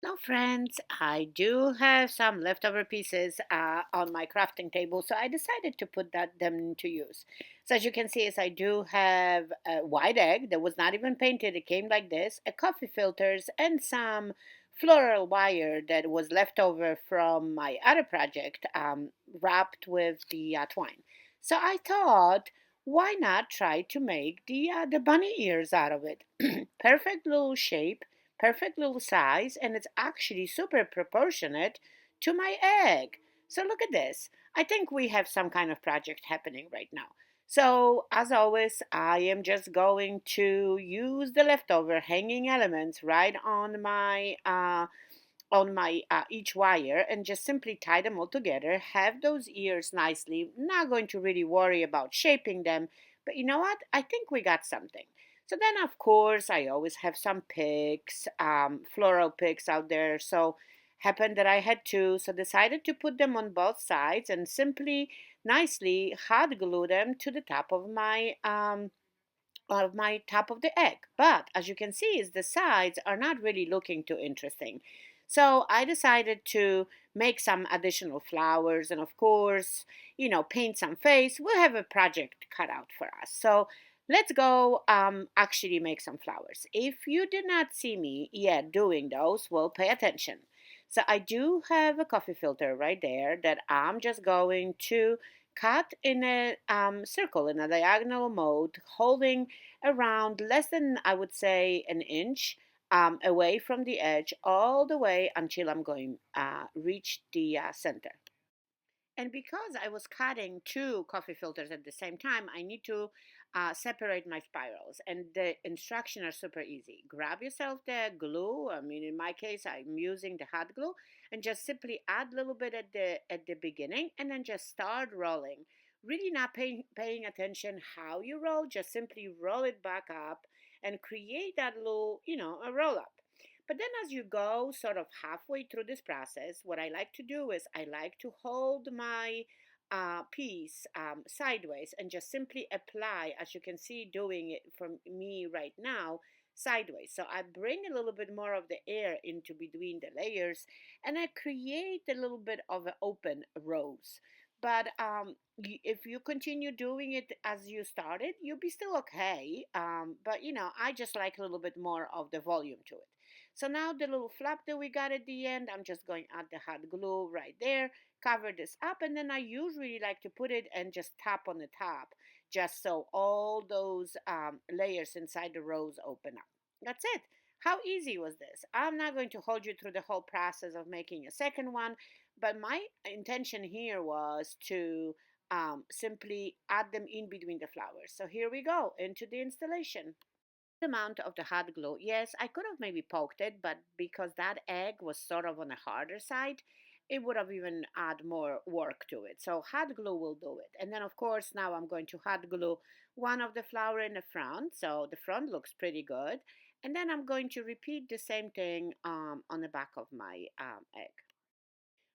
Now, friends, I do have some leftover pieces on my crafting table, so I decided to put them into use. So, as you can see, is I do have a white egg that was not even painted. It came like this, a coffee filters, and some floral wire that was left over from my other project, wrapped with the twine. So I thought, why not try to make the bunny ears out of it? Perfect little shape, perfect little size, and it's actually super proportionate to my egg. So look at this. I think we have some kind of project happening right now. So as always, I am just going to use the leftover hanging elements right on my each wire and just simply tie them all together, have those ears nicely. Not going to really worry about shaping them, but you know what, I think we got something. So then of course I always have some picks, floral picks out there. So happened that I had two, so decided to put them on both sides and simply nicely hot glue them to the top of my top of the egg. But as you can see, is the sides are not really looking too interesting. So I decided to make some additional flowers and of course, paint some face. We'll have a project cut out for us. So let's go actually make some flowers. If you did not see me yet doing those, well, pay attention. So I do have a coffee filter right there that I'm just going to cut in a circle in a diagonal mode, holding around less than, I would say, an inch away from the edge, all the way until I'm going reach the center. And because I was cutting two coffee filters at the same time, I need to separate my spirals. And the instructions are super easy. Grab yourself the glue. I mean, in my case, I'm using the hot glue, and just simply add a little bit at the beginning, and then just start rolling. Really not paying attention how you roll. Just simply roll it back up and create that little, a roll up. But then, as you go sort of halfway through this process, what I like to do is I like to hold my piece sideways and just simply apply, as you can see, doing it from me right now, sideways. So I bring a little bit more of the air into between the layers and I create a little bit of an open rose. But if you continue doing it as you started, you'll be still okay. But I just like a little bit more of the volume to it. So now the little flap that we got at the end, I'm just going to add the hot glue right there, cover this up, and then I usually like to put it and just tap on the top, just so all those layers inside the rose open up. That's it. How easy was this? I'm not going to hold you through the whole process of making a second one, but my intention here was to simply add them in between the flowers. So here we go into the installation. Amount of the hot glue. Yes, I could have maybe poked it, but because that egg was sort of on the harder side, it would have even add more work to it. So hot glue will do it. And then of course now I'm going to hot glue one of the flower in the front. So the front looks pretty good. And then I'm going to repeat the same thing on the back of my egg.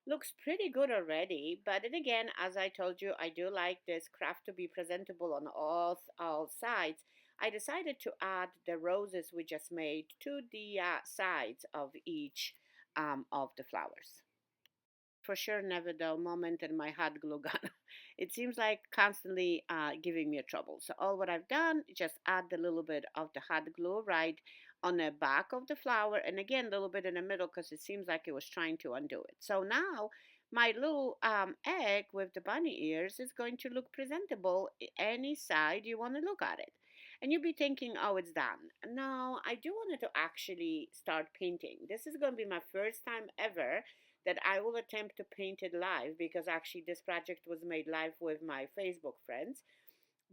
Looks pretty good already, but then again, as I told you, I do like this craft to be presentable on all sides. I decided to add the roses we just made to the sides of each of the flowers. For sure, never dull moment in my hot glue gun. It seems like constantly giving me a trouble. So all what I've done is just add a little bit of the hot glue right on the back of the flower, and again a little bit in the middle because it seems like it was trying to undo it. So now my little egg with the bunny ears is going to look presentable any side you want to look at it. And you'll be thinking, oh, it's done. No, I do want to actually start painting. This is going to be my first time ever that I will attempt to paint it live, because actually this project was made live with my Facebook friends.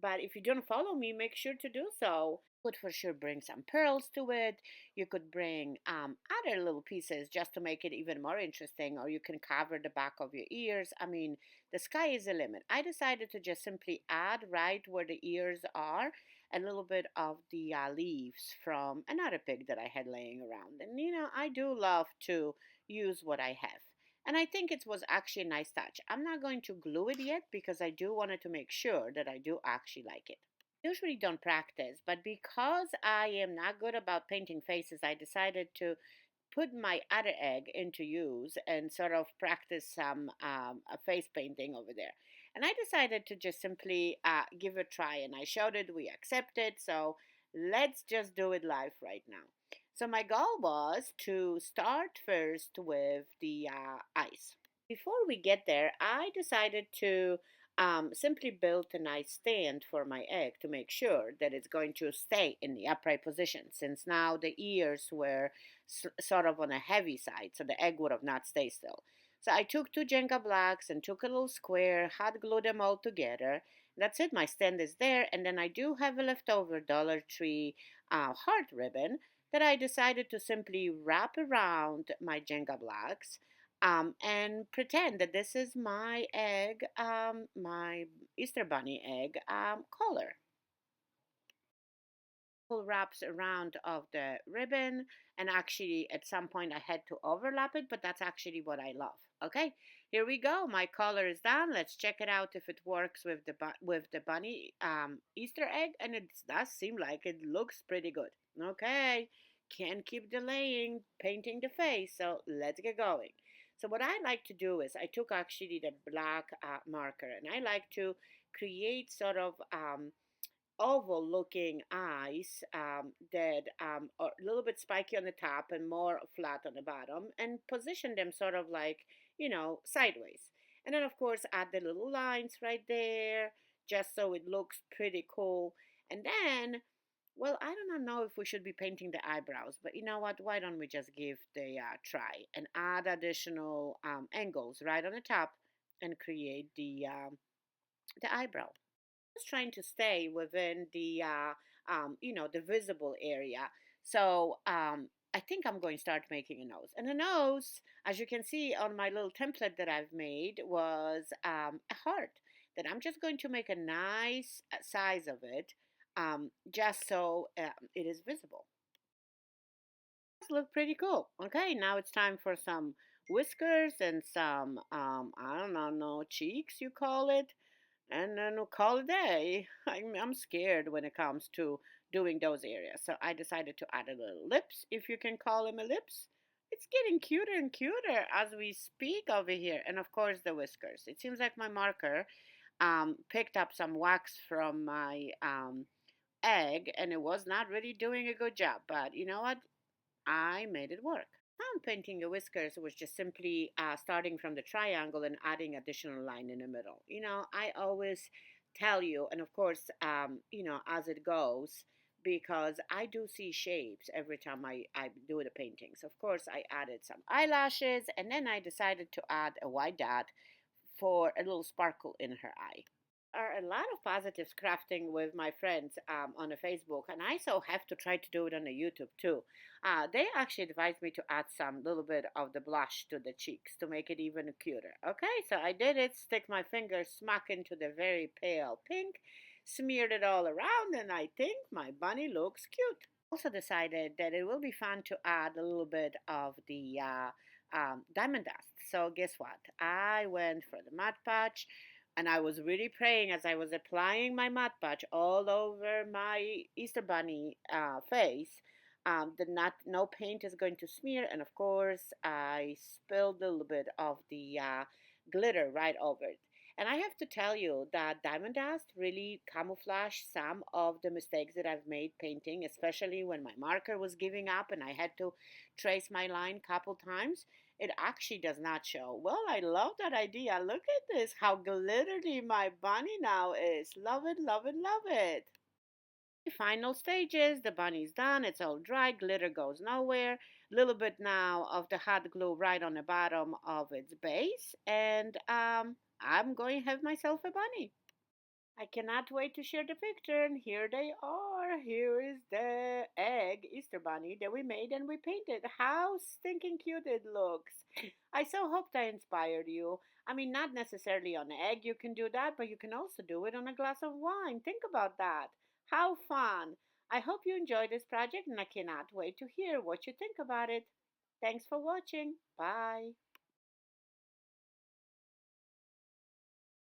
But if you don't follow me, make sure to do so. Would for sure bring some pearls to it. You could bring other little pieces just to make it even more interesting, or you can cover the back of your ears. I mean, the sky is the limit. I decided to just simply add right where the ears are a little bit of the leaves from another pig that I had laying around. And I do love to use what I have. And I think it was actually a nice touch. I'm not going to glue it yet because I do wanted to make sure that I do actually like it. Usually don't practice, but because I am not good about painting faces, I decided to put my other egg into use and sort of practice some face painting over there. And I decided to just simply give it a try, and I showed it, we accepted. So let's just do it live right now. So my goal was to start first with the ice. Before we get there, I decided to simply build a nice stand for my egg to make sure that it's going to stay in the upright position, since now the ears were sort of on a heavy side, so the egg would have not stayed still. So I took two Jenga blocks and took a little square, hot glued them all together. That's it, my stand is there. And then I do have a leftover Dollar Tree heart ribbon that I decided to simply wrap around my Jenga blocks, and pretend that this is my egg, my Easter Bunny egg collar. Wraps around of the ribbon, and actually at some point I had to overlap it, but that's actually what I love. Okay, here we go, my collar is done. Let's check it out if it works with the bunny Easter egg, and it does seem like it looks pretty good. Okay, can't keep delaying painting the face, so let's get going. So what I like to do is I took actually the black marker, and I like to create sort of oval looking eyes that are a little bit spiky on the top and more flat on the bottom, and position them sort of like, sideways. And then, of course, add the little lines right there just so it looks pretty cool. And then, well, I do not know if we should be painting the eyebrows, but you know what? Why don't we just give the try and add additional angles right on the top and create the eyebrow. Just trying to stay within the visible area. So I think I'm going to start making a nose. And the nose, as you can see on my little template that I've made, was a heart that I'm just going to make a nice size of it, just so it is visible. This look pretty cool. Okay, now it's time for some whiskers and some, I don't know, no cheeks, you call it, and then we'll call it a day. I'm scared when it comes to doing those areas. So I decided to add a little lips, if you can call them a lips. It's getting cuter and cuter as we speak over here. And of course, the whiskers. It seems like my marker picked up some wax from my egg, and it was not really doing a good job. But you know what? I made it work. Hand painting the whiskers was just simply starting from the triangle and adding additional line in the middle. I always tell you, and of course, as it goes, because I do see shapes every time I do the paintings. Of course, I added some eyelashes, and then I decided to add a white dot for a little sparkle in her eye. Are a lot of positives crafting with my friends on the Facebook, and I so have to try to do it on the YouTube too. They actually advised me to add some little bit of the blush to the cheeks to make it even cuter. Okay, so I did it, stick my finger smack into the very pale pink, smeared it all around, and I think my bunny looks cute. Also decided that it will be fun to add a little bit of the diamond dust. So guess what? I went for the Mod Podge, and I was really praying as I was applying my Mod Podge all over my Easter Bunny face that no paint is going to smear. And of course, I spilled a little bit of the glitter right over it. And I have to tell you that diamond dust really camouflaged some of the mistakes that I've made painting, especially when my marker was giving up and I had to trace my line a couple times. It actually does not show. Well, I love that idea. Look at this, how glittery my bunny now is. Love it, love it, love it. Final stages, the bunny's done, it's all dry, glitter goes nowhere. Little bit now of the hot glue right on the bottom of its base, and I'm going to have myself a bunny. I cannot wait to share the picture, and here they are. Here is the egg Easter bunny that we made and we painted. How stinking cute it looks. I so hope I inspired you. I mean, not necessarily on an egg, you can do that, but you can also do it on a glass of wine. Think about that. How fun. I hope you enjoyed this project, and I cannot wait to hear what you think about it. Thanks for watching. Bye.